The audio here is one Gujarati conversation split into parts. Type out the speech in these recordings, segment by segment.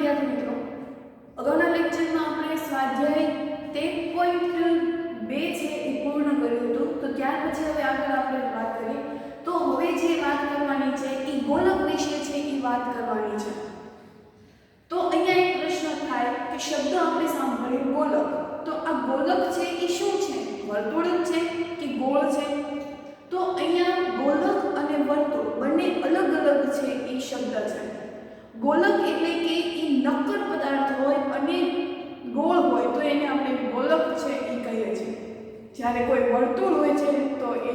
વિદ્યાર્થી મિત્રો, અગાઉના લેક્ચરમાં આપણે સ્વાધ્યાય 13.2 છે એ પૂર્ણ કર્યું હતું. તો ત્યાર પછી હવે આગળ આપણે વાત કરીએ. તો હવે જે વાત કરવાની છે એ ગોલક વિશે છે, એ વાત કરવાની છે. તો અહીંયા એક પ્રશ્ન થાય કે શબ્દ આપણે સાંભળીએ ગોલક, તો આ ગોલક છે એ શું છે? વર્તુળ છે કે ગોળ છે? તો અહીંયા ગોલક અને વર્તુળ બંને અલગ અલગ છે એ શબ્દ છે. ગોલક એટલે કે એ નક્કર પદાર્થ હોય અને ગોળ હોય તો એને આપણે ગોલક છે એ કહીએ છીએ. જ્યારે કોઈ વર્તુળ હોય છે તો એ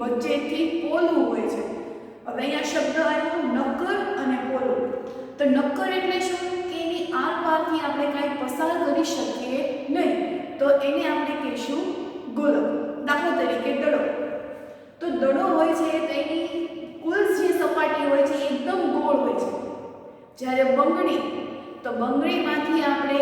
વચ્ચેથી પોલું હોય છે. હવે અહીંયા શબ્દ આવ્યો નક્કર અને પોલું. તો નક્કર એટલે શું? કે એની આરપારથી આપણે કાંઈ પસાર કરી શકીએ નહીં, તો એને આપણે કહીશું ગોલક. દાખલા તરીકે દડો. તો દડો હોય છે તો એની કુલ જે સપાટી હોય છે એકદમ ગોળ હોય છે. જ્યારે બંગડી, તો બંગડીમાંથી આપણે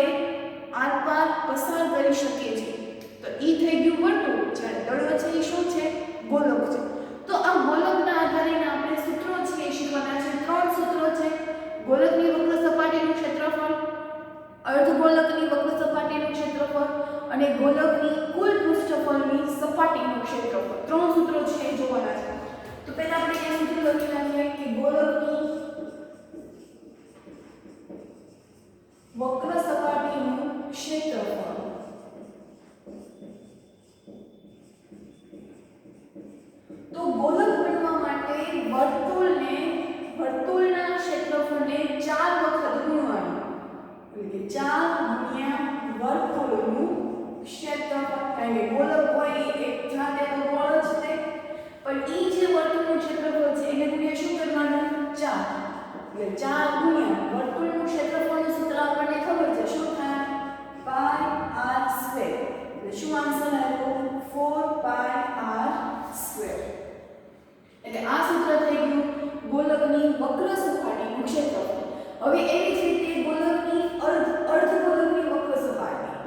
આરપાર પસાર કરી શકીએ છીએ, તો એ થઈ ગયું વર્તુળ. જ્યારે દડો છે એ શું છે? ગોલક છે. તો આ ગોલકના આધારે આપણે સૂત્રો છે એ શીખવાના છે. 3 સૂત્રો છે. ગોલકની વક્ર સપાટીનું ક્ષેત્રફળ, અર્ધગોલકની વક્ર સપાટીનું ક્ષેત્રફળ અને ગોલકની કુલ પૃષ્ઠફળની સપાટીનું ક્ષેત્રફળ. 3 સૂત્રો છે એ જોવાના છે. તો પહેલા આપણે એ સૂત્ર લખી નાખીએ કે ગોલકની વક્ર સપાટીનું ક્ષેત્રફળ તો ગોલક બનવા માટે વર્તુળના ક્ષેત્રફળને 4 વખત ગુણવાનું. એટલે કે 4 ગુણ્યા વર્તુળનું ક્ષેત્રફળ. કારણ કે ગોલક હોય એક જાતે તો ગોળ જ છે, પણ એ જે વર્તુળનું ક્ષેત્રફળ છે એને ગુણ્યા શું કરવાનું? 4. એટલે 4 ગુણ્યા વર્તુળનું ક્ષેત્રફળનું સૂત્ર આપણને ખબર છે શું થાય? પાઈ r સ્ક્વેર. એટલે શું આન્સર આવ્યો? 4πr square. એટલે આ સૂત્ર થઈ ગયું ગોલકની વક્ર સપાટીનું ક્ષેત્રફળ. હવે એવી જ રીતે ગોલકની અર્ધગોલકની વક્ર સપાટી,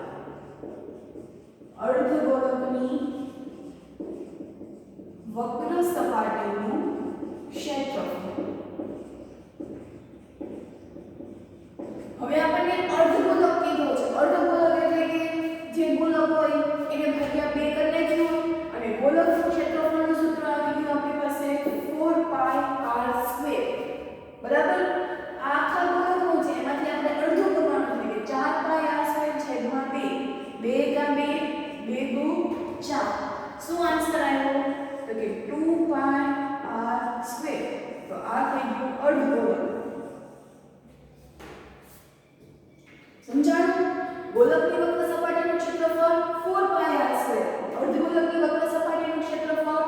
અર્ધગોલકની વક્ર સપાટીનું ક્ષેત્રફળ. હવે આપણને અર્ધગોલક કીધો છે. અર્ધગોલક એટલે કે જે ગોલક હોય એને ભાગ્યા 2 કરી નાખ્યું અને ગોલકનું ક્ષેત્રફળનું સૂત્ર આવી ગયું આપણી પાસે 4πr સ્ક્વેર. બરાબર? આ આખા ગોલકનું છે એમાંથી આપણે અડધું કરવાનું છે કે 4πr સ્ક્વેર છેદમાં 2. 2 કા 2, 2 દુ 4. શું આન્સર આવ્યો? તો કે 2πr સ્ક્વેર. તો આ થઈ ગયું અર્ધગોલક. સમજાયું? ગોલકની વક્ર સપાટીનું ક્ષેત્રફળ 4πr સ્ક્વેર, અર્ધગોલકની વક્ર સપાટીનું ક્ષેત્રફળ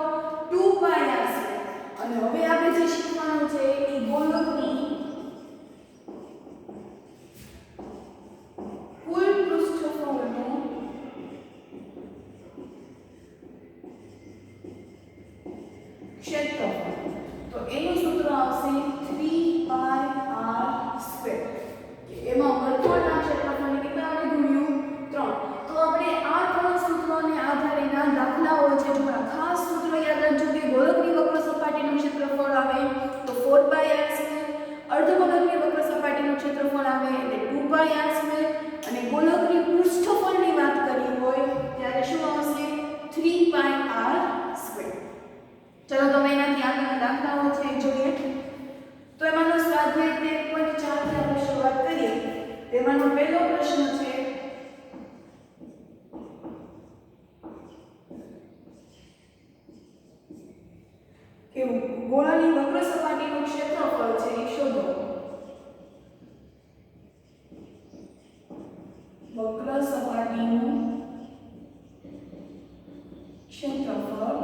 2πr સ્ક્વેર. અને હવે આપણે જે શીખવાનું છે એ ગોલકની કુલ પૃષ્ઠફળનું ક્ષેત્રફળ. તો એનું સૂત્ર આવશે 3πr સ્ક્વેર. એમાં વર્તુળના ક્ષેત્રફળને કેટલા વડે ગુણ્યું? 3. તો આપણે આ 3 સૂત્રોને આધારેના દાખલાઓ છે જોવા. ખાસ સૂત્ર યાદ રાખજો કે ગોલકની વક્ર સપાટીનું ક્ષેત્રફળ આવે તો 4πr સ્ક્વેર, અર્ધગોલકની વક્ર સપાટીનું ક્ષેત્રફળ આવે એટલે 2πr સ્ક્વેર અને ગોલકની પૃષ્ઠફળની વાત કરી હોય ત્યારે શું આવશે? 3πr square. ચલો તો એનાથી આગળના દાખલાઓ છે જોઈએ. તો એમાંનો સ્વાધ્યાય 13.4 થી આપણે શરૂઆત કરીએ. તેમાંનો પહેલો પ્રશ્ન છે કે ગોળાની વક્ર સપાટીનું ક્ષેત્રફળ છે એ શોધો. વક્ર સપાટીનું ક્ષેત્રફળ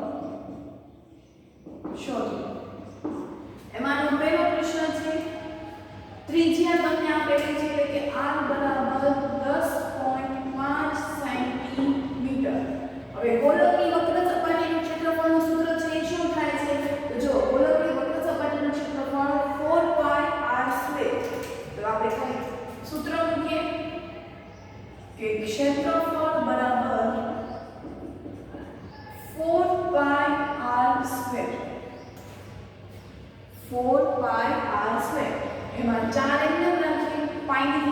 શોધો. એમાંનો પહેલો પ્રશ્ન છે ત્રિજ્યા તમને આપેલી છે એટલે કે r બરાબર 10.5 સેન્ટીમીટર. હવે ગોલકની વક્ર સપાટીનું ક્ષેત્રફળનું સૂત્ર છે એ શું થાય છે? તો જો ગોલકની વક્ર સપાટીનું ક્ષેત્રફળ 4πr સ્ક્વેર. તો આપણે કઈ સૂત્ર મૂકીએ કે ક્ષેત્રફળ બરાબર 4πr સ્ક્વેર. 4πr square. એમાં 4 એમ રાખીએ, પાઈની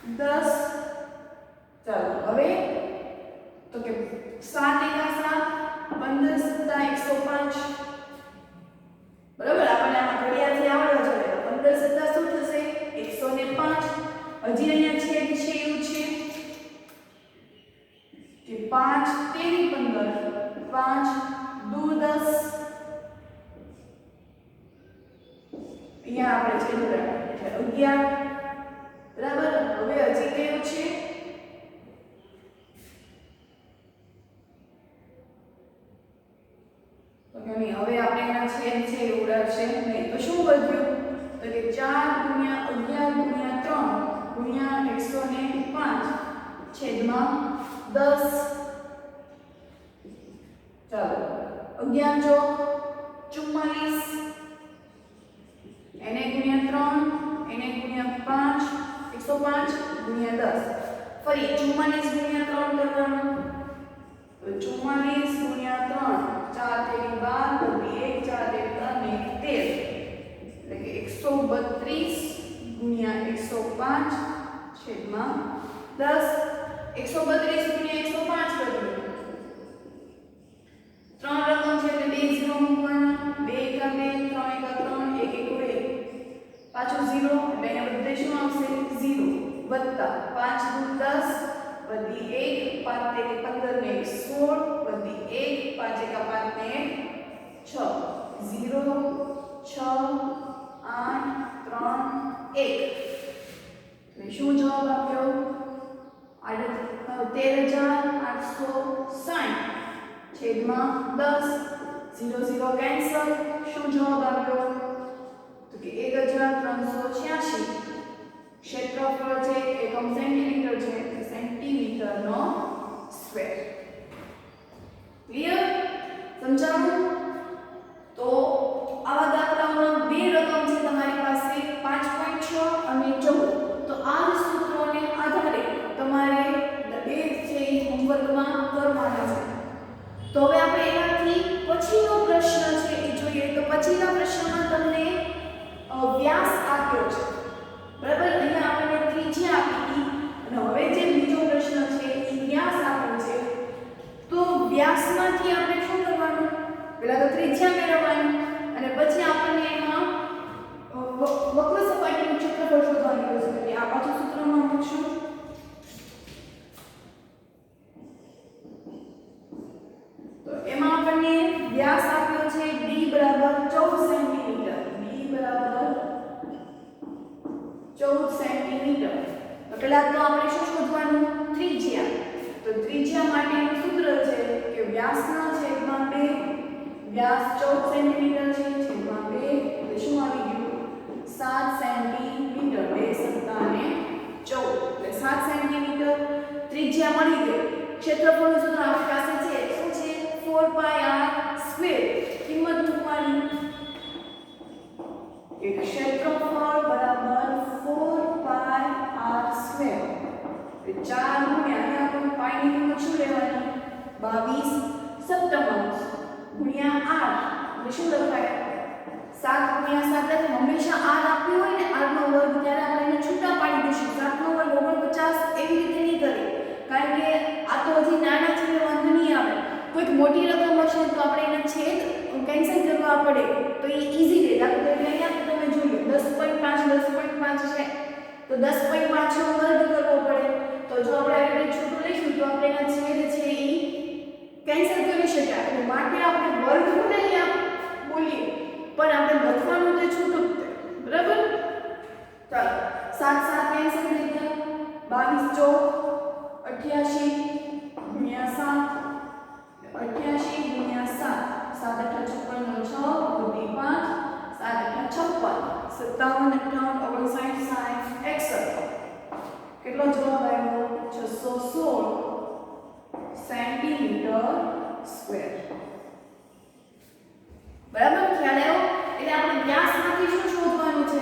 10. ચાલો હવે તો કે 7 એકા 7, 15 સત્તા 105. બરાબર, આપણને આમાં ઘડિયાળથી આવડવા જોઈએ. 15 સત્તા શું થશે? 105. હજી અહીંયા છેદ છે એવું છે કે 5 તેરી 15, 5 દુ 10. અહીંયા આપણે છેદ રાખીએ એટલે 11. બરાબર, હવે હજી કયું છે? તો કે નહીં, હવે આપણે એના છેદ છે એ ઉડાડશે નહીં. તો શું વધ્યું? તો કે 4 × 11 × 3 × 105 છેદમાં 10. ચાલો 11 ચોક 44, એને ગુણ્યા 3, એને ગુણ્યા 5, 105 ગુણ્યા 10. ફરી 44 ગુણ્યા 3 કરવાનું. તો 44 ગુણ્યા 3, 4 તેરી 12, 1 4 તેરી 3 ને 13, એટલે કે 132 ગુણ્યા 105 છેદમાં 10. 132 ગુણ્યા 105 કર્યું. 3 રકમ છે એટલે 2 0 મૂકવાના. 2 એકા 2, 3 એકા 3, 1 એકો 1, પાછું 0 એટલે અહીંયા બધે શું આવશે? 0 વત્તા 5 દુ 10 વધી 1, 5 તેરી 15 ને 16 વધી 1, 5 એકા 5 ને 6, 0 6 8 3 1. એટલે શું જવાબ આપ્યો? 13,860 છેદમાં 10. 0 0 કેન્સલ. શું જવાબ આવ્યો? તો કે 1386. ક્ષેત્રફળ છે એકમ સેન્ટીમીટર છે, સેન્ટીમીટરનો સ્ક્વેર. ક્લિયર? સમજાણું? તો આવા દાખલાઓમાં બે રકમ છે તમારી પાસે 5.6 અને 14. તો આ સૂત્રોને આધારે તમારે બે છે એ હોમવર્કમાં કરવાના છે. તો હવે આપણે એનાથી પછીનો પ્રશ્ન છે એ જોઈએ. તો પછીના પ્રશ્નમાં તમને વ્યાસ આપ્યો છે. બરાબર, અહીંયા આપણને ત્રિજ્યા આપી અને હવે જે બીજો પ્રશ્ન છે એ વ્યાસ આપ્યો છે. તો વ્યાસમાંથી આપણે શું કરવાનું? પહેલા તો ત્રિજ્યા મેળવવાની અને પછી આપણને એમાં વક્ર સપાટીનું ક્ષેત્રફળ શોધવાનું રહેશે. એટલે આ પાછું સૂત્રમાં મૂકશું. તો એમાં આપણને વ્યાસ આપ્યો છે d બરાબર 14 સેન્ટીમીટર. d બરાબર 14 સેન્ટીમીટર. તો પહેલા તો આપણે શું શોધવાનું? ત્રિજ્યા. તો ત્રિજ્યા માટેનું સૂત્ર છે કે વ્યાસના છેદમાં 2. વ્યાસ 14 સેન્ટીમીટર છે છેદમાં 2 એટલે શું આવી ગયું? 7 સેન્ટીમીટર. 2 સત્તા ને 14 એટલે 7 સેન્ટીમીટર ત્રિજ્યા મળી ગઈ. ક્ષેત્રફળનું સૂત્ર આપણી પાસે છે શું છે? 4πr². કિંમત મૂકવાની કે ક્ષેત્રફળ બરાબર 4πr². 4 ગુણ્યા અહીંયા પણ પાઈ ની કિંમત શું લેવાની? 22 સપ્તમાંશ ગુણ્યા 8 એટલે શું લખાય? 7 ગુણ્યા 7 એટલે હંમેશા r આપ્યું હોય ને r નો વર્ગ ત્યારે આપણે એને છૂટા પાડી દઈશું. 7 નો વર્ગ 49 એવી રીતે નહીં કરીએ કારણ કે આ તો હજી નાના છે એટલે વાંધો નહીં આવે. કોઈક મોટી રકમ હશે તો આપણે એના છેદ કેન્સલ કરવા પડે તો એ ઈઝી રહે. દાખલા તરીકે અહીંયા તમે જોઈ લો 10.5 છે તો 10.5 નો વર્ગ કરવો પડે. તો જો આપણે આ રીતે છૂટું લઈશું તો આપણે એના છેદ છે એ કેન્સલ કરી શકાય. એટલે માટે આપણે વર્ગ ભલે અહીંયા બોલીએ પણ આપણે લખવાનું તે છૂટું જ તે. બરાબર? ચાલો 7 7 કેન્સલ થઈ ગયા. 22 ચોક 88 ગુણ્યા 7 88 ગુણ્યા 7 7 8 56 6 વધી 5 7 8 56 57 58 59 60 61. કેટલો જવાબ આવ્યો? 616 સેન્ટીમીટર સ્ક્વેર. બરાબર? ખ્યાલ આવ્યો? એટલે આપણે વ્યાસમાંથી શું શોધવાનું છે?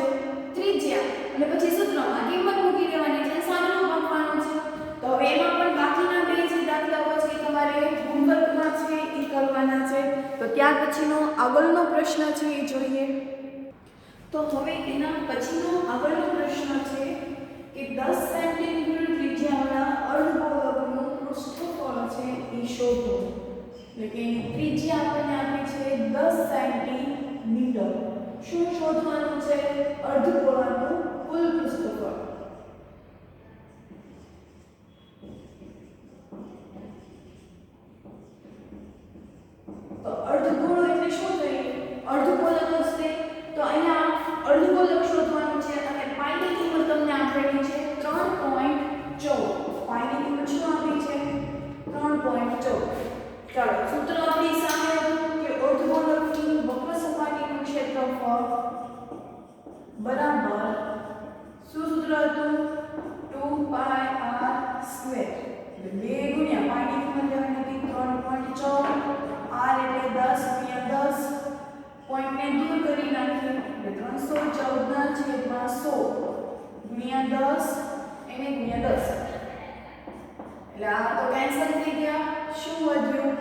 ત્રિજ્યા. અને પછી સૂત્રમાં કિંમત મૂકી દેવાની છે, સાદું લખવાનું છે. તો હવે એમાં પણ બાકીના બે જે દાખલાઓ છે તમારે હોમવર્કમાં છે એ કરવાના છે. તો ત્યાર પછીનો આગળનો પ્રશ્ન છે એ જોઈએ. તો હવે એના પછીનો આગળનો પ્રશ્ન છે કે કે 10 સેન્ટીમીટર ત્રિજ્યાવાળા અર્ધગોળકનું પૃષ્ઠફળ છે એ શોધો. એટલે કે એની ત્રિજ્યા આપણને આપી છે 10 સેન્ટીમીટર. શું શોધવાનું છે? અર્ધગોળાનું કુલ પૃષ્ઠફળ. તો અર્ધગોળો એટલે શું થાય? અર્ધગોલક હશે. તો અહીંયા અર્ધગોલક શોધવાનું છે અને પાઈની કિંમત તમને આપેલી છે 3.14. પાઈની કિંમત શું આપી છે? 3.14. ચાલો સૂત્ર આપણી સામે હતું કે અર્ધગોલકની વક્ર સપાટીનું ક્ષેત્રફળ બરાબર શું સૂત્ર હતું? 2πr². એટલે 2 ગુણ્યા પાઈની કિંમત લેવાની હતી 3.14. r એટલે 10 ગુણ્યા 10. પોઈન્ટને દૂર કરી નાખીએ એટલે 314 ના છેદમાં 100 ગુણ્યા 10 એને ગુણ્યા 10. એટલે આ તો કેન્સલ થઈ ગયા. શું વધ્યું?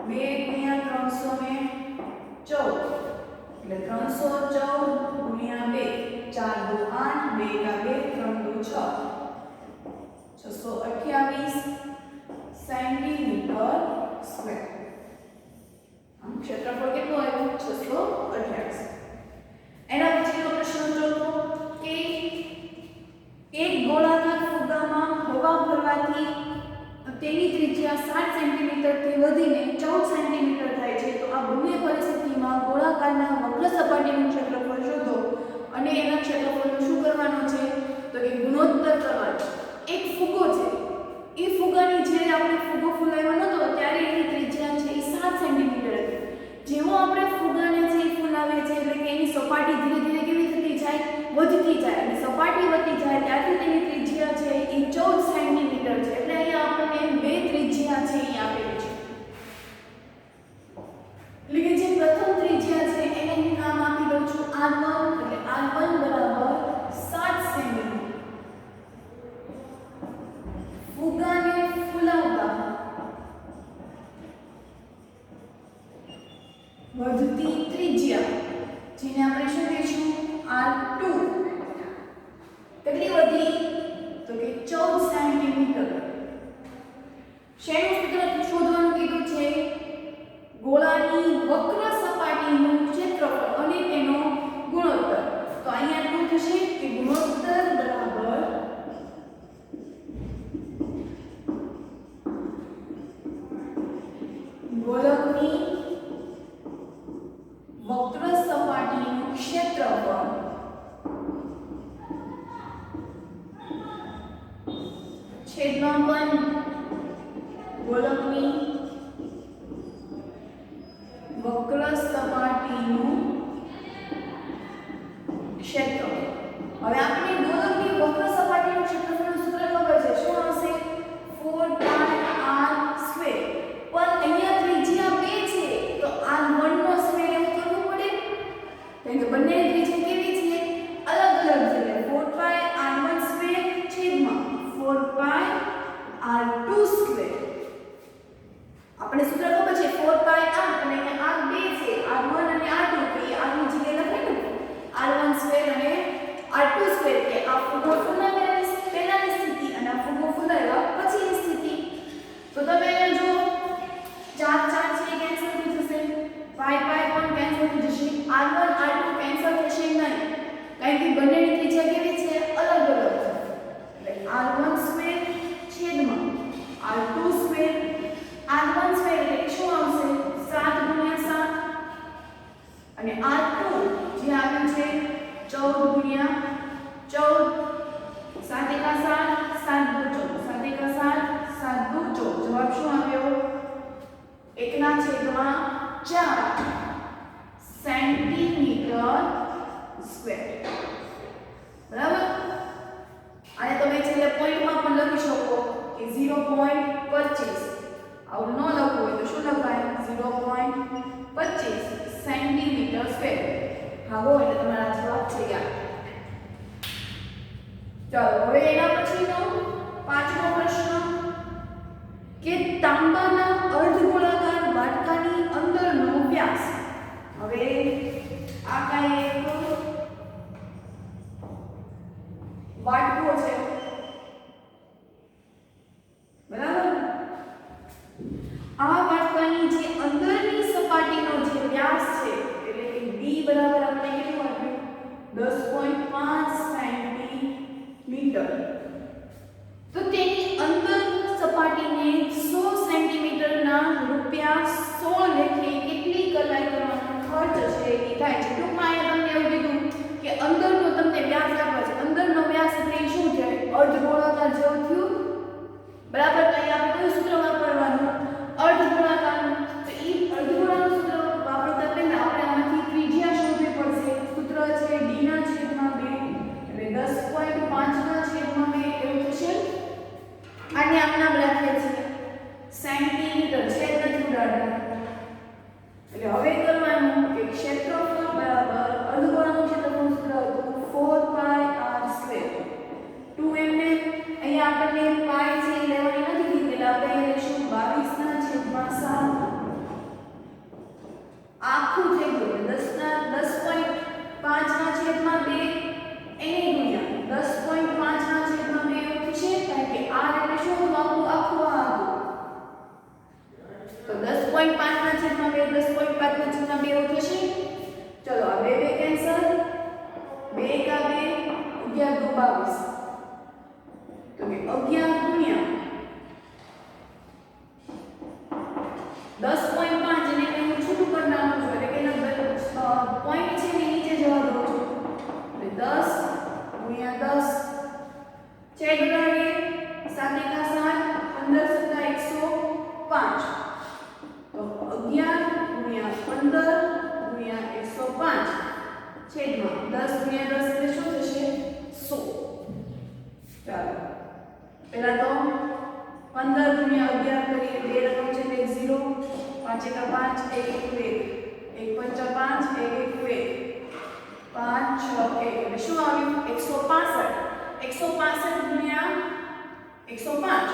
2 ગુણ્યા 314 એટલે 314 ગુણ્યા 2 4 દુ 8 2 કા 2 3 દુ 6 628 સેન્ટીમીટર સ્ક્વેર. આમ ક્ષેત્રફળ કેટલું આવ્યું? 628. એના પછીનો પ્રશ્ન ચોથો કે એક ગોળાકાર ફુગ્ગામાં હવા ભરવાથી તેની ત્રિજ્યા 7 સેન્ટીમીટર થી વધીને 14 સેન્ટીમીટર થાય છે. તો આ બંને પરિસ્થિતિમાં ગોળાકારના વક્ર સપાટીનું ક્ષેત્રફળ શોધો અને એના ક્ષેત્રફળનું શું કરવાનું છે? તો કે ગુણોત્તર કરવાનો. એક ફુગ્ગો છે. એ ફુગ્ગાની જે આપણે ફુગ્ગો ફૂલાવ્યો નતો ત્યારે એની ત્રિજ્યા છે એ 7 સેન્ટીમીટર હતી. જેવો આપણે ફુગ્ગાને છે ફૂલાવીએ છીએ એટલે કે એની સપાટી ધીરે ધીરે કેવી થતી જાય? વધતી જાય. અને સપાટી વધતી જાય ત્યારથી તેની ત્રિજ્યા છે એ 14 સેન્ટીમીટર છે. એટલે અહીંયા આપણને બે ત્રિજ્યા છે એ આપેલી છે. એટલે કે જે પ્રથમ ત્રિજ્યા છે એને હું નામ આપી દઉં છું r1. એટલે r1 બરાબર 7 સેન્ટીમીટર. ફુગ્ગાને ફૂલાવતા વધતી ત્રિજ્યા જેને આપણે શું કહીશું? r2. કેટલી વધી? તો કે 14 સેન્ટીમીટર. શેનું સૂત્ર શોધવાનું કીધું છે? ગોળાની વક્ર સપાટીનું ક્ષેત્રફળ અને તેનો ગુણોત્તર. તો અહીંયા શું થશે કે ગુણોત્તર બરાબર ગોળકની વક્ર સપાટીનું ક્ષેત્રફળ છેદમાં 1 ગોળકની વક્ર સપાટીનું ક્ષેત્રફળ. હવે આપણે ગોળકની વક્ર સપાટીનું ક્ષેત્રફળનું સૂત્ર ખબર છે. શું આવશે? 4πr². પણ અહીંયા ત્રિજ્યા 2 છે તો r1 નો સ્ક્વેર એવું કરવું પડે. કારણ કે બંનેની ત્રિજ્યા કેવી છે? અલગ અલગ છે. 4πr1² છેદમાં 4πr2². આપણે સૂત્ર ખબર છે 4πr અને અહીંયા r2 છે. r1 અને r2 તો એ r ની જગ્યાએ લખાય ને r1² અને r2² કે આ ફુગ્ગો ફૂલાવ્યા પહેલાની સ્થિતિ અને આ ફુગ્ગો ફૂલાવ્યા પછીની સ્થિતિ. તો તમે અહીંયા જો 4 4 છે કેન્સલ થઈ જશે. પાઈ પણ કેન્સલ થઈ જશે. r1 r2 કેન્સલ થશે નહીં. કારણ કે બંનેની ત્રિજ્યા કેવી છે? અલગ અલગ છે. એટલે r1² છેદમાં r2² r1² એટલે શું આવશે? 7 ગુણ્યા 7 અને r2 જે આવ્યું છે 14 ગુણ્યા 14. 7 એકા 7 7 દુ 14. 7 એકા 7 7 દુ 14. જવાબ શું આવ્યો? 1/4 સેન્ટીમીટર સ્ક્વેર. બરાબર? અને તમે છેલ્લે પોઈન્ટમાં પણ લખી શકો કે 0.25. આવું ન લખવું હોય તો શું લખાય? 0.25 સેન્ટીમીટર સ્ક્વેર. હા હો એટલે તમારા જવાબ છે યાર. ચાલો હવે એના પછીનો પાંચમો પ્રશ્ન કે તાંબાના અર્ધગોળાકાર વાટકાની અંદરનો વ્યાસ. હવે આ કાંઈ એક વાટકો છે આખું થઈ ગયું 10.5/2 એને ગુણ્યા 10.5/2 એવું થશે કારણ કે r એટલે શું હતું આપણું આખું આ હતું તો 10.5/2 10.5/2 એવું થશે ચલો આ બે કેન્સલ 2 કા 2 11 દુ 22 તો કે 11 ગુણ્યા 10.5 અને એને હું છૂટું કરી નાખું છું એટલે કે પોઈન્ટ છે ને નીચે જવા દઉં છું એટલે 10 ગુણ્યા 10 છેદ ઉડાડીએ 7 કા 7 15 7 105 તો 11 ગુણ્યા 15 ગુણ્યા 105 છેદમાં 10 ગુણ્યા 10 એટલે શું થશે 100 ચાલો પહેલા તો 15 ગુણ્યા 11 કરીએ બે રકમ છે એટલે 0 5 એકા 5 1 1 1 પંચા 5 1 1 5 6 1 એટલે શું આવ્યું 165 ગુણ્યા 105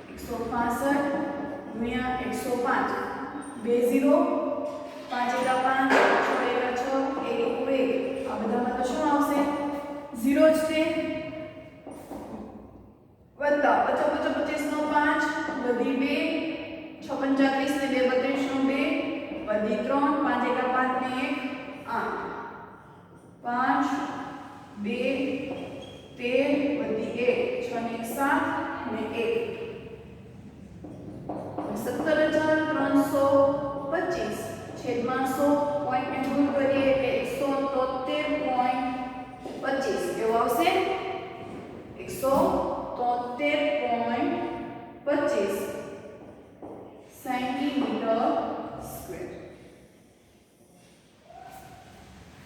165 ગુણ્યા 105 બે 0 5 એકા 5 6 એકા 6 1 1 આ બધામાં તો શું આવશે 0 જ તે વત્તા 50 25 નો 5 વધી 2 6 35 ને 2 32 નો 2 વધી 3 5 એકા 5 ને 1 8 5 2 13 વધી 1 6 ને 1 7 ને 1 17325 છેદમાં 100 પોઈન્ટ ને દૂર કરીએ એટલે 173.25 કેવું આવશે 173.25 સેન્ટીમીટર સ્ક્વેર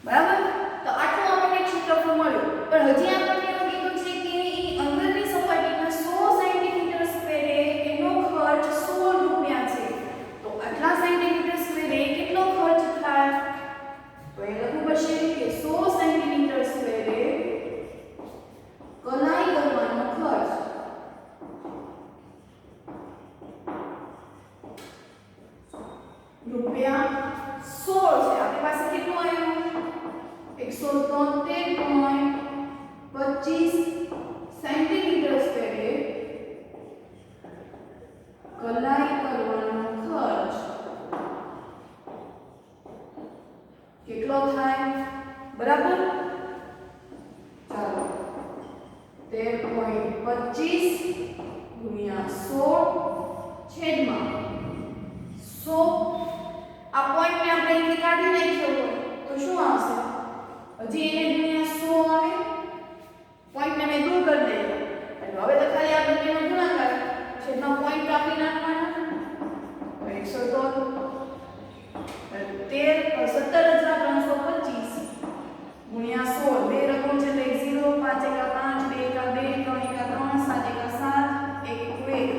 બરાબર તો આટલું આપણને ક્ષેત્રફળ મળ્યું પણ હજી આપણને એવું કીધું છે કે અંદરની સપાટીના 100 સેન્ટીમીટર સ્ક્વેરે એનો ખર્ચ 16 રૂપિયા છે તો આટલા સેન્ટીમીટર સ્ક્વેરે કેટલો ખર્ચ થાય તો એ લખવું પડશે કે 100 સેન્ટીમીટર સ્ક્વેરે કલાઈ કરવાનો ખર્ચ રૂપિયા 16 છે આપણી પાસે કેટલું આવ્યું 173.25 સેન્ટીમીટર સ્ક્વેરે કલાઈ કરવાનો ખર્ચ કેટલો થાય બરાબર ચાલો 13.25 ગુણ્યા 16 છેદમાં 100 આ પોઈન્ટ ને આપણે અહીંથી કાઢી નાખ્યો હોય તો શું આવશે હજી એને ગુણ્યા 100 આવે પોઈન્ટ ને મેં દૂર કરી દેજો એટલે હવે તો ખાલી આ બંનેનો ગુણાકાર છેદમાં પોઈન્ટ કાપી નાખવાના તો 173.25 ગુણ્યા 16 બે રકમ છે એટલે 0 5 એકા 5 2 એકા 2 3 એકા 3 7 એકા 7 1 1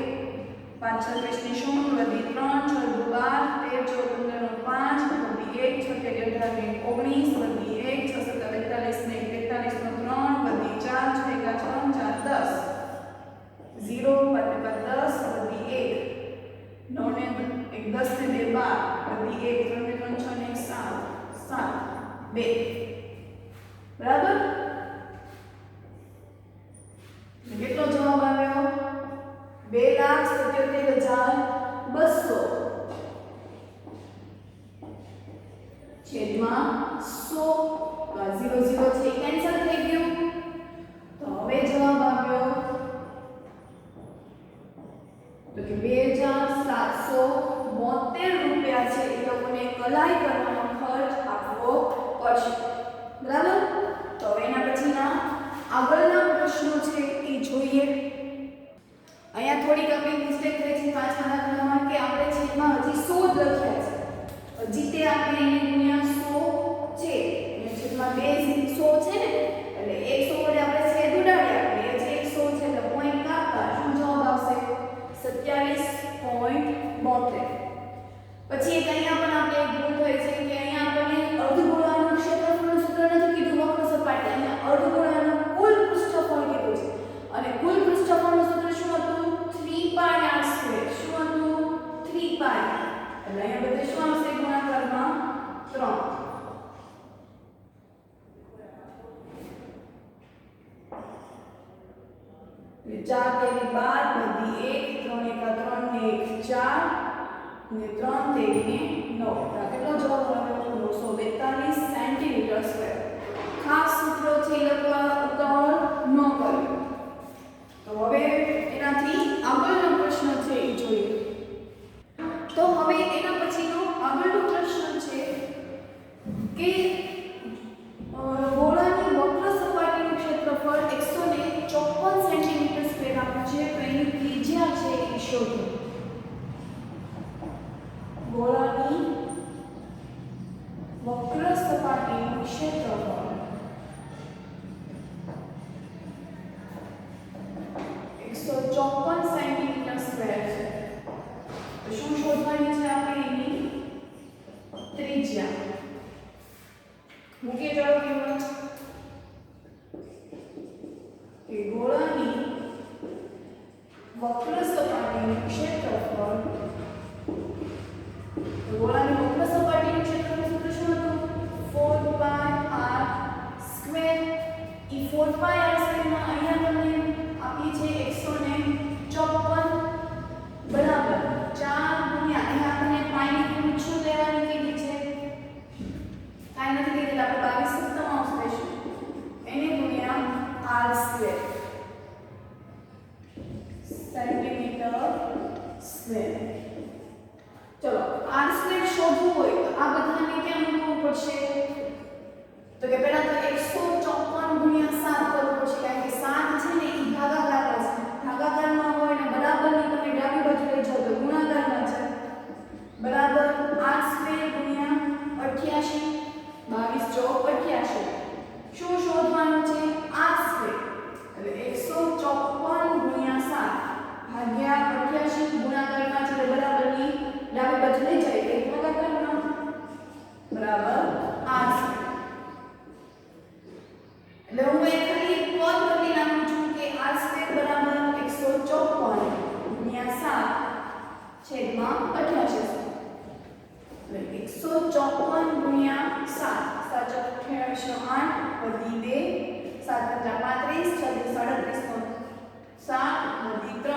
5 26 ની 0 વધી 3 6 દુ 12 13 14 15 5 વધી 1 6 18 ને 19 વધી 1 6 7 42 ને 43 નો 3 વધી 4 6 એકા 6 4 10 0 5 10 વધી 1 9 ને 1 10 ને 2 12 વધી 1 3 ને 3 6 ને 7 7 2 બરાબર કેટલો જવાબ આવ્યો 2,77,200 છેદમાં 100 0 0 છે કેન્સલ થઈ ગયું તો હવે જવાબ આવ્યો તો કે 2,772 રૂપિયા છે એ લોકોને કલાઈ કરવાનો ખર્ચ આપવો પડશે બરાબર તો હવે એના પછીના આગળના પ્રશ્નો છે એ જોઈએ અહીંયા થોડીક આપણી મિસ્ટેક થઈ છે પાછળના દાખલામાં કે આપણે છેદમાં હજી 100 જ લખ્યા છે હજી તે આપણે એને ગુણ્યા 100 છે અને છેદમાં 2 100 છે ને એટલે 100 વડે આપણે છેદ ઉડાડ્યા એટલે જે 100 છે એટલે પોઈન્ટ કાપતા શું જવાબ આવશે 27.72 પછી એક અહીંયા પણ આપણે એક ભૂલ થઈ છે કે અહીંયા આપણને અર્ધગોળાનું ક્ષેત્રફળનું સૂત્ર નથી કીધું વક્ર સપાટી અહીંયા અર્ધગોળાનું કુલ પૃષ્ઠફળ કીધું છે અને કુલ પૃષ્ઠફળનું સૂત્ર શું હતું 3πr² શું હતું 3π એટલે અહીંયા બધે 4 તેરી 12 બધી 1 3 એકા 3 ને 1 4 ને 3 તેરી 9 કેટલો જવાબ આવ્યો 942 સેન્ટીમીટર સ્ક્વેર ખાસ સૂત્રોથી લખવા ઉતાવળ ન કર્યો તો હવે એનાથી આગળનો પ્રશ્ન છે એ જોઈએ તો હવે એના પછીનો આગળનો પ્રશ્ન છે કે ગોળાની વક્ર સપાટીનું ક્ષેત્રફળ 154 સેન્ટીમીટર સ્ક્વેર આપ્યું છે તો એની ત્રિજ્યા છે એ શોધો ગોળાની વક્ર સપાટીનું ક્ષેત્રફળ 154 સેન્ટીમીટર સ્ક્વેર છે તો શું શોધવાની છે આપણે એની ત્રિજ્યા મૂકીએ ચાલો કેવા કે ગોળાની વક્ર સપાટીનું ક્ષેત્રફળ ગોળાની વક્ર સપાટીનું ક્ષેત્રફળ સૂત્ર શું હતું 4 પાઈ r સ્ક્વેર ઈ 4 પાઈ r સ્ક્વેર માં અહીંયા તમને આપી છે 154 બરાબર 4 ગુણ્યા અહીંયા આપણે પાઈ ની કિંમત શું લેવાની કીધી છે કાઈ નથી કીધેલ આપણે 22 સપ્તમાંશ લઈશું એને ગુણ્યા r સ્ક્વેર સેન્ટીમીટર સ્ક્વેર ચલો r સ્ક્વેર શોધવું હોય તો આ બધાને કેમ મૂકવું પડશે તો કે પહેલા તો 154 ગુણ્યા 7 કરવું પડશે કારણ કે 7 છે ને એ ભાગાકારમાં છે ભાગાકારમાં હોય ને બરાબરની તમે ડાબી બાજુ લઈ જાઓ તો ગુણાકારમાં છે બરાબર r સ્ક્વેર ગુણ્યા 88 22 ચોક 88 શું શોધવાનું છે r સ્ક્વેર એટલે 154 ગુણ્યા 7 ભાગ્યા 88 ગુણાકારમાં છે એટલે બરાબરની ડાબી બાજુ લઈ જાય એટલે ભાગાકારમાં બરાબર r સ્ક્વેર એટલે હું એ ખાલી પદ બદલી નાખું છું કે r સ્ક્વેર બરાબર 154 ગુણ્યા 7 છેદમાં 88 એટલે 154 ગુણ્યા 7 7 8 વધી 2 7 35 36 37 7 વધી 3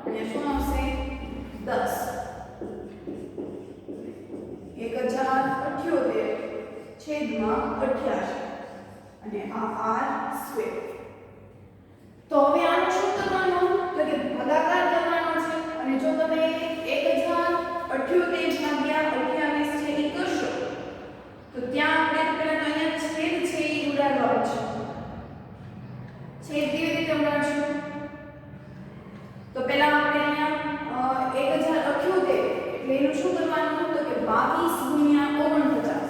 અને શું આવશે 10 1078 છેદમાં 88 અને આ r સ્ક્વેર તો હવે આનો શું કરવાનું તો કે ભાગાકાર કરવાનો છે અને જો તમે 1078 ભાગ્યા 28 છે એ કરશો તો ત્યાં આપણે પહેલા તો અહીંયા છેદ છે એ ઉડાડવાનો છે છેદ કેવી રીતે ઉડાડશું તો પહેલા આપણે અહીંયા 1078 એટલે એનું શું કરવાનું તો કે 22 ગુણ્યા 49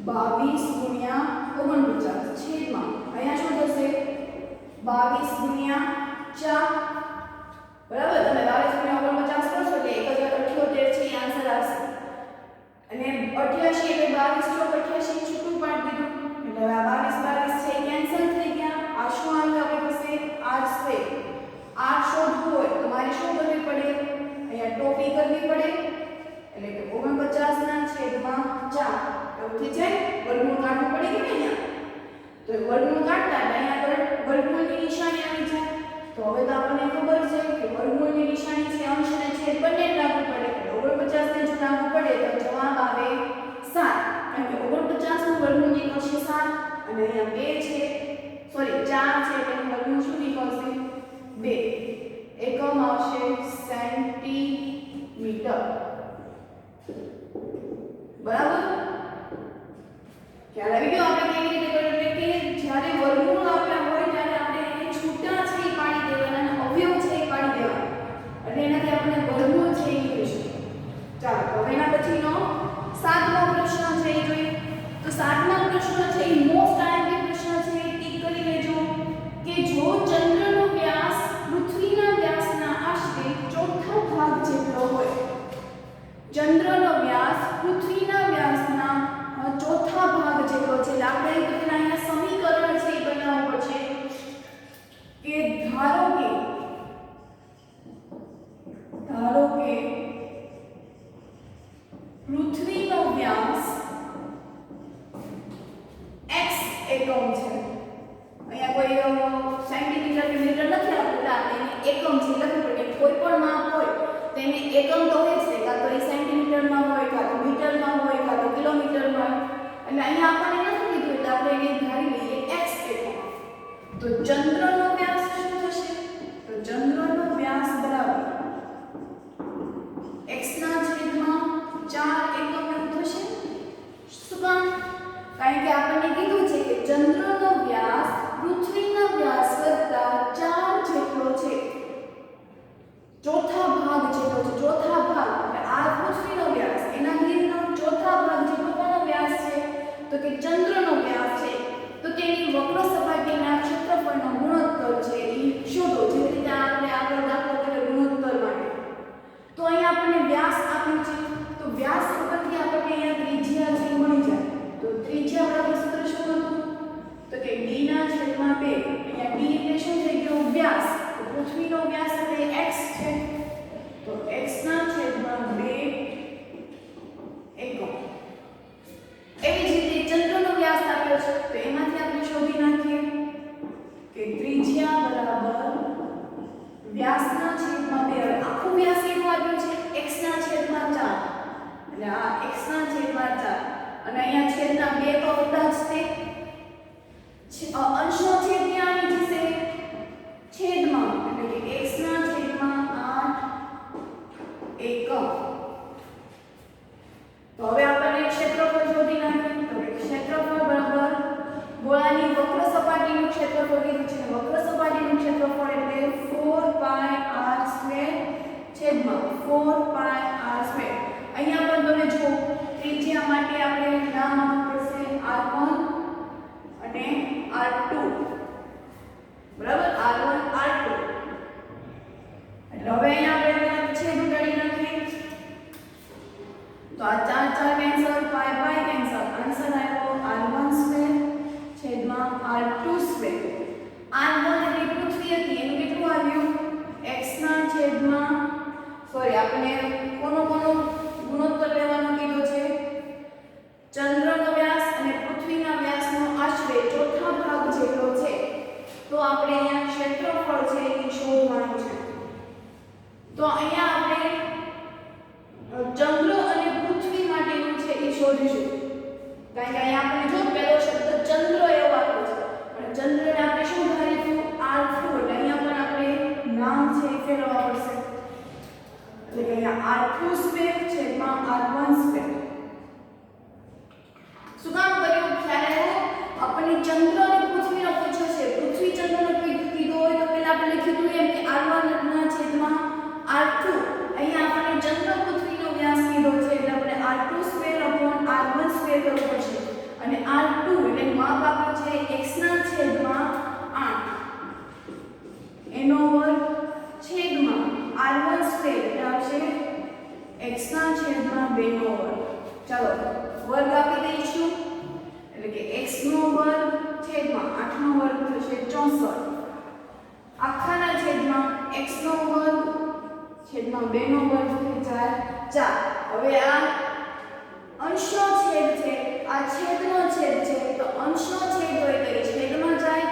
22 ગુણ્યા 49 છેદમાં અહીંયા શું થશે 22 ગુણ્યા 4 બરાબર તમે 22 ગુણ્યા 49 કરશો એટલે 1078 છે એ આન્સર આવશે અને 88 એટલે 22 ચોક 88 છૂટું પાડી દીધું એટલે આ 22 છે એ કેન્સલ થઈ ગયા આ શું આવ્યું આપણી પાસે r સ્ક્વેર r શોધવું હોય તો મારે શું કરવી પડે અહીંયા ટોપી કરવી પડે એટલે કે 49 ના છેદમાં 4 એવું થઈ જાય વર્ગમૂળ કાઢવું પડે કે નહીં તો વર્ગમૂળ કાઢતા અહીંયા આગળ વર્ગમૂળની નિશાની આવી જાય તો હવે તો આપણને ખબર છે કે વર્ગમૂળની નિશાની છે અંશ અને છેદ બંને લાગુ પડે એટલે 49 ને જો લાગુ પડે તો જવાબ આવે 7 કારણ કે 49 નું વર્ગમૂળ નીકળશે 7 અને અહીંયા 2 છે સોરી 4 છે એટલે વર્ગમૂળ શું નીકળશે 2 એકમ આવશે સેન્ટીમીટર બરાબર ખ્યાલ આવી ગયો આપણે કેવી રીતે કર્યું એટલે કે જ્યારે વર્ગમૂળ આપ્યા હોય ત્યારે આપણે એને છૂટા છે એ પાડી દેવાના અને અવયવ છે એ પાડી દેવાના એટલે એનાથી આપણે વર્ગમૂળ છે એ નીકળી શકે ચાલો હવે એના પછીનો 7મો પ્રશ્ન છે એ જોઈએ તો 7મો પ્રશ્ન છે એ મોસ્ટ આઈએમપી પ્રશ્ન છે એ ટીક કરી લેજો કે જો ચંદ્રનો વ્યાસ પૃથ્વીના વ્યાસના આશરે ચોથા ભાગ જેટલો હોય ચંદ્રનો વ્યાસ પૃથ્વીના વ્યાસના ચોથા ભાગ જેટલો છે એટલે આપણે અહીંયા સમીકરણ છે એ બનાવવું પડશે કે ધારો કે પૃથ્વીનો વ્યાસ x એકમ છે અહીંયા કોઈ સેન્ટીમીટર કે મીટર નથી ચંદ્રનો વ્યાસ પૃથ્વીના વ્યાસ કરતા 4 જેટલો છે, ચોથા ભાગ જેટલો છે, ચોથા ભાગ એટલે આ પૃથ્વીનો વ્યાસ એના ગીરનો ચોથા ભાગ જેટલો કોનો વ્યાસ છે તો કે ચંદ્રનો વ્યાસ છે, તો તેની વક્ર સપાટીના ક્ષેત્રફળનો ગુણોત્તર છે એ શોધો. જે રીતે આપણે આગળ દાખલો કર્યો ગુણોત્તર માટે, તો અહીંયા આપણને વ્યાસ આપ્યું છે, તો વ્યાસ ઉપરથી આપણને અહીંયા ત્રિજ્યા છે મળી જાય. તો ત્રિજ્યા બરાબર સૂત્ર શું હતું તો કે d ના છેદમાં 2. અહીંયા d એટલે શું થઈ ગયો વ્યાસ, તો પૃથ્વીનો વ્યાસ એટલે x છે, તો x ના છેદમાં 2 એકમ. એવી જ રીતે ચંદ્રનો વ્યાસ આપ્યો છે, તો એમાંથી આપણે શોધી નાખીએ કે ત્રિજ્યા બરાબર વ્યાસના છેદમાં 2. હવે આખું વ્યાસ કેટલું આપ્યું છે x ના છેદમાં 4, એટલે આ x ના છેદમાં 4 અને અહીંયા છેદના 2 તો હતા જ તે, અંશનો છેદ ત્યાં આવી જશે છેદમાં, એટલે કે x ના છેદમાં 8 એકમ. તો હવે આપણે ક્ષેત્રફળ શોધી નાખીએ, તો ક્ષેત્રફળ બરાબર ગોળાની વક્ર સપાટીનું ક્ષેત્રફળ કીધું છે, વક્ર સપાટીનું ક્ષેત્રફળ એટલે 4πr² છેદમાં 4πr². અહીંયા પણ તમે જો ત્રિજ્યા માટે આપણે નામ આપવું પડશે r1 અને r2, બરાબર, r1 r2. એટલે હવે અહીંયા આપણે છેદ ઉડાડી નાખીએ, તો આ 4 4 કેન્સલ, પાઈ પાઈ કેન્સલ, આન્સર આવ્યો r1² છેદમાં r2². r1 એટલે પૃથ્વી હતી એનું કેટલું આવ્યું x ના છેદમાં, સોરી આપણે કોનો ગુણોત્તર લેવાનો કીધો છે, ચંદ્રનો વ્યાસ અને પૃથ્વીના વ્યાસનો આશરે ચોથા ભાગ જેટલો છે, તો આપણે અહીંયા ક્ષેત્રફળ છે એ શોધવાનું છે. તો અહીંયા આપણે ચંદ્ર અને પૃથ્વી માટેનું છે એ શોધીશું, કારણ કે અહીંયા આપણે જો પહેલો શબ્દ ચંદ્ર એવો આપ્યો છે, પણ ચંદ્રને આપણે શું ધારીશું r2, એટલે અહીંયા પણ આપણે નામ છે એ ફેરવવા પડશે, એટલે કે અહીંયા r2² છેદમાં r1². શું કામ કર્યું ખ્યાલ આવ્યો? આપણને ચંદ્ર અને પૃથ્વીનો પૂછ્યો છે, પૃથ્વી ચંદ્રનો કીધો હોય તો પહેલા આપણે લખ્યું હતું એમ કે r1 ના છેદમાં r2. અહીંયા આપણને ચંદ્ર પૃથ્વીનો વ્યાસ કીધો છે, એટલે આપણે r2² r1² કરવું પડશે, અને r2 એટલે માપ આપ્યું છે x ના છેદમાં 8 એનો વર્ગ છેદમાં r1² એટલે આવશે x ના છેદમાં 2 નો વર્ગ. ચાલો વર્ગ આપી દઈશું, એટલે કે x નો વર્ગ છેદમાં 8 નો વર્ગ થશે 64 આખાના છેદમાં x નો વર્ગ છેદમાં 2 નો વર્ગ થઈ જાય 4. હવે આ અંશનો છેદ છે, આ છેદનો છેદ છે, તો અંશનો છેદ હોય તો એ છેદમાં જાય,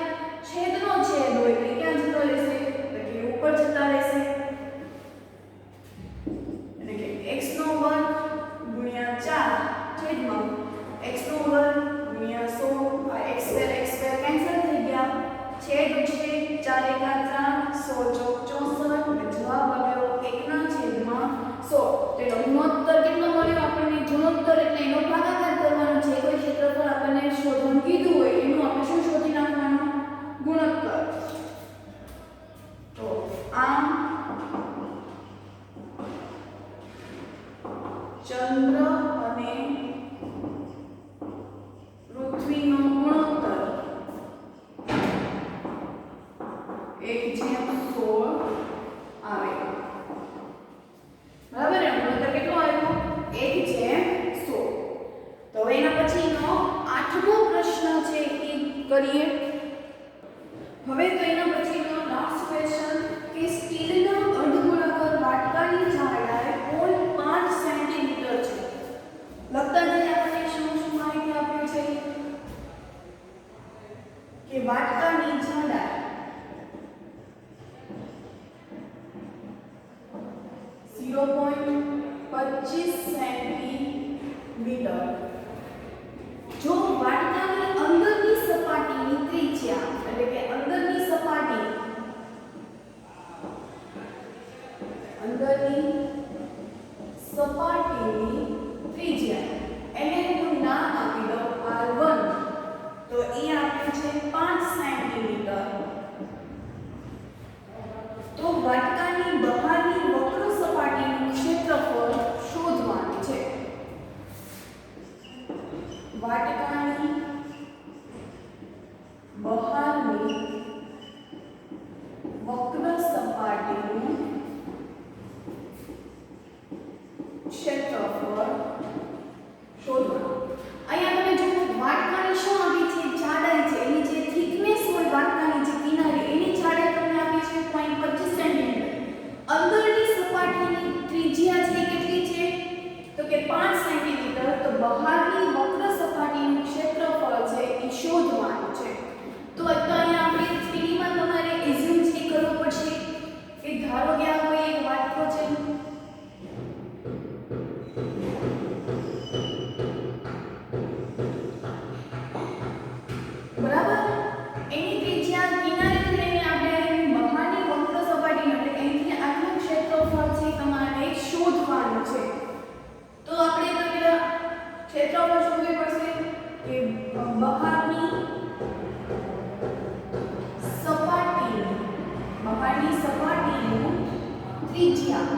છેદનો છેદ હોય તો ક્યાં જતો રહેશે તો કે ઉપર જતા રહેશે, એટલે કે x નો વર્ગ ગુણ્યા 4 છેદમાં x નો વર્ગ ગુણ્યા 100, આ x² કેન્સલ થઈ ગયા, છેદ છે 4 એકા 4 100 ચોક 64, એટલે જવાબ આવ્યો 1 ના છેદમાં 100. તો એનો ગુણોત્તર કેટલો મળ્યો આપણને? ગુણોત્તર એટલે એનો ભાગાકાર કરવાનો છે, કોઈ ક્ષેત્રફળ આપણને શોધવાનું કીધું હોય એનું આપણે શું શોધી નાખવાનું? ગુણોત્તર. તો આમ ચંદ્ર અને પૃથ્વીનો ગુણોત્તર 1/16 આવે, બરાબર ને? ગુણોત્તર વાટકાની બહારની વક્ર સપાટીનું ક્ષેત્રફળ શોધવાનું. અહીંયા તમે જો વાટકાની શું આપી છે? જાડાઈ છે. એની જે થિકનેસ હોય વાટકાની જે કિનારી એની જાડાઈ તમને આપી છે 0.25 સેન્ટીમીટર. અંદરની સપાટીની ત્રિજ્યા છે કેટલી છે? તો કે 5 સેન્ટીમીટર. તો બહારની વક્ર સપાટીનું ક્ષેત્રફળ છે એ શોધવાનું છે. તો અહીંયા આપણે 3D માં તમારે એઝ્યુમ છે કરવું પડશે કે ધારો કે આ કોઈ એક વાટકો છે, બરાબર? એની ત્રિજ્યા કિનારીથી લઈને આપણે બહારની વક્ર સપાટી એટલે અહીંથી આટલું ક્ષેત્રફળ છે તમારે શોધવાનું છે. તો આપણે તો પેલા ક્ષેત્રફળ શોધવું પડશે કે બહારની સપાટીનું ત્રિજ્યા.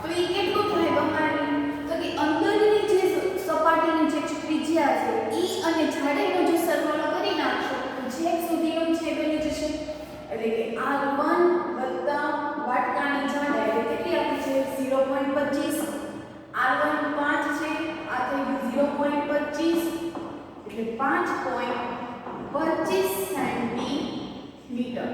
તો એ કેટલું થાય બહારની? તો કે અંદરની જે સપાટીની જે ત્રિજ્યા છે ઈ અને જાડાઈનો જો સરવાળો કરી નાખશો તો છેક સુધીનું છે બની જશે. એટલે કે r1 વત્તા વાટકાની જાડાઈ એટલે કેટલી આપી છે? 0.25. r1 5 છે, આ થઈ ગયું 0.25 એટલે 5.25 સેન્ટીમીટર.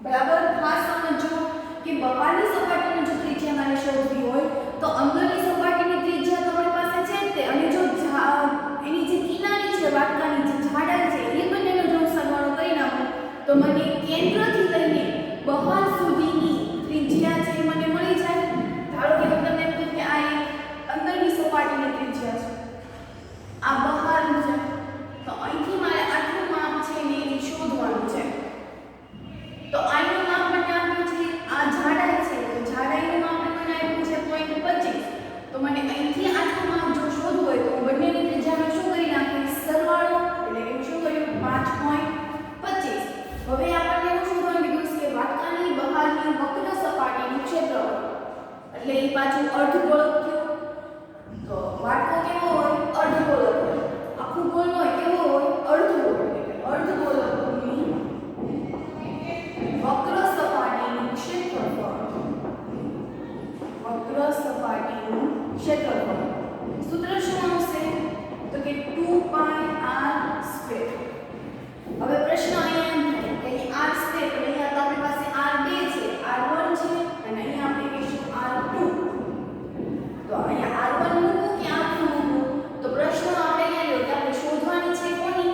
બરાબર? ખાસ સમજો કે બહારની સપાટીની જો ત્રિજ્યા મારે શોધવી હોય તો અંદરની સપાટીની ત્રિજ્યા તમારી પાસે છે જ તે, અને જો એની જે કિનારી છે વાટકાની જે જાડાઈ છે એ બંનેનો જો સરવાળો કરી નાખો તો મને કેન્દ્રથી લઈને બહાર સુધીની ત્રિજ્યા છે મને મળી જાય. ધારો કે હું તમને એમ કહું કે આ એક અંદરની સપાટીની ત્રિજ્યા છે, આ બહારનું છે, તો અહીંથી મારે આટલું માપ છે ને એ શોધવાનું છે. તો આનું માપ મને આપ્યું છે, આ જાડાઈ છે તો જાડાઈનું માપ મને આપ્યું છે 0.25. તો મને અહીંથી આટલું માપ જો શોધવું હોય તો હું બંનેની ત્રિજ્યાનો શું કરી નાખીશ? સરવાળો. એટલે કે શું કર્યું? 5.25. હવે આપણને એવું શોધવાનું કીધું છે કે વાટકાની બહારની વક્ર સપાટીનું ક્ષેત્રફળ એટલે એ પાછું અર્ધગોળક થયું. તો વાટકો કેવો હોય? અર્ધગોળક હોય. આખું ગોળ હોય કેવો હોય? અર્ધગોળ. એટલે અર્ધગોળકની વક્ર સપાટીનું ક્ષેત્રફળ. વક્ર સપાટીનું ક્ષેત્રફળ સૂત્ર શું આવશે? તો કે 2πr². હવે પ્રશ્ન અહીંયા એમ થાય કે r² એટલે અહીંયા તો આપણી પાસે r2 છે, r1 છે અને અહીંયા આપણે કહીશું r2. તો અહીંયા r1 મૂકું કે r2 મૂકું? તો પ્રશ્ન આપણે અહીંયા લ્યો કે આપણે શોધવાની છે કોની?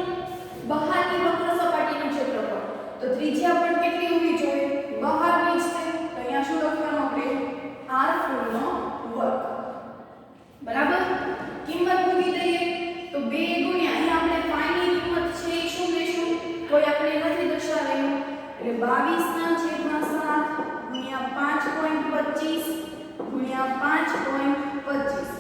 બહારની વક્ર સપાટીનું ક્ષેત્રફળ. તો ત્રિજ્યા પણ કેટલી હોવી જોઈએ? બહારની જ છે. તો અહીંયા શું લખવાનું આપણે? r² નો વર્ગ. બરાબર? કિંમત મૂકી દઈએ તો 2 ગુણ્યા અહીંયા આપણે પાઈની કિંમત છે એ શું લેશું? કોઈ આપણે નથી દર્શાવેલું એટલે 22/7 ગુણ્યા 5.25 ગુણ્યા 5.25.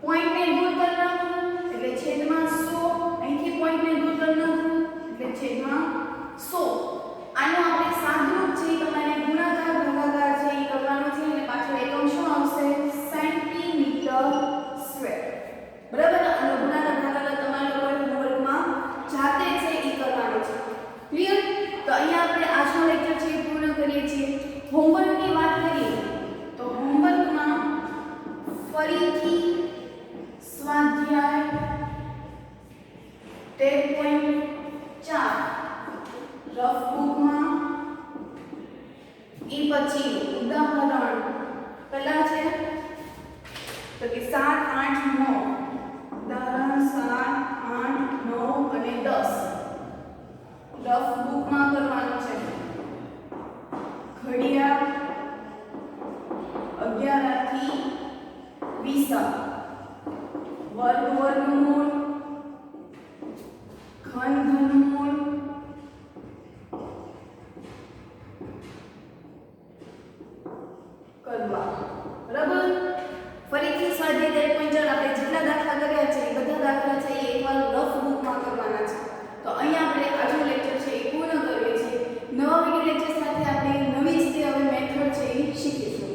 પોઈન્ટને દૂર કરી નાખું એટલે છેદમાં 100. અહીંથી પોઈન્ટને દૂર કરી નાખું એટલે છેદમાં 100. આનો આપણે સાદુરૂપ છે તમારે ગુણાકાર ભાગાકાર છે એ કરવાનો છે એટલે પાછળ એકમ શું આવશે? Centimetre square. બરાબર? આનો ગુણાકાર ભાગાકાર તમારે હોમવર્કમાં જાતે છે એ કરવાનો છે. ક્લિયર? તો અહીંયા આપણે આજનો લેક્ચર છે એ પૂર્ણ કરીએ છીએ. હોમવર્કની વાત કરીએ તો હોમવર્કમાં ફરીથી સ્વાધ્યાય 13.4 રફ બુકમાં એ પછી ઉદાહરણ કલા છે તો કે 7, 8, 9. ઉદાહરણ 7, 8, 9 અને 10 રફ બુકમાં કરવાનું છે. ઘડિયાળ 11 થી 20 વર્ગમૂળ ઘનમૂળ કરવા. બરાબર? ફરીથી સ્વાધ્યાય 13.4 આપણે જેટલા દાખલા કર્યા છે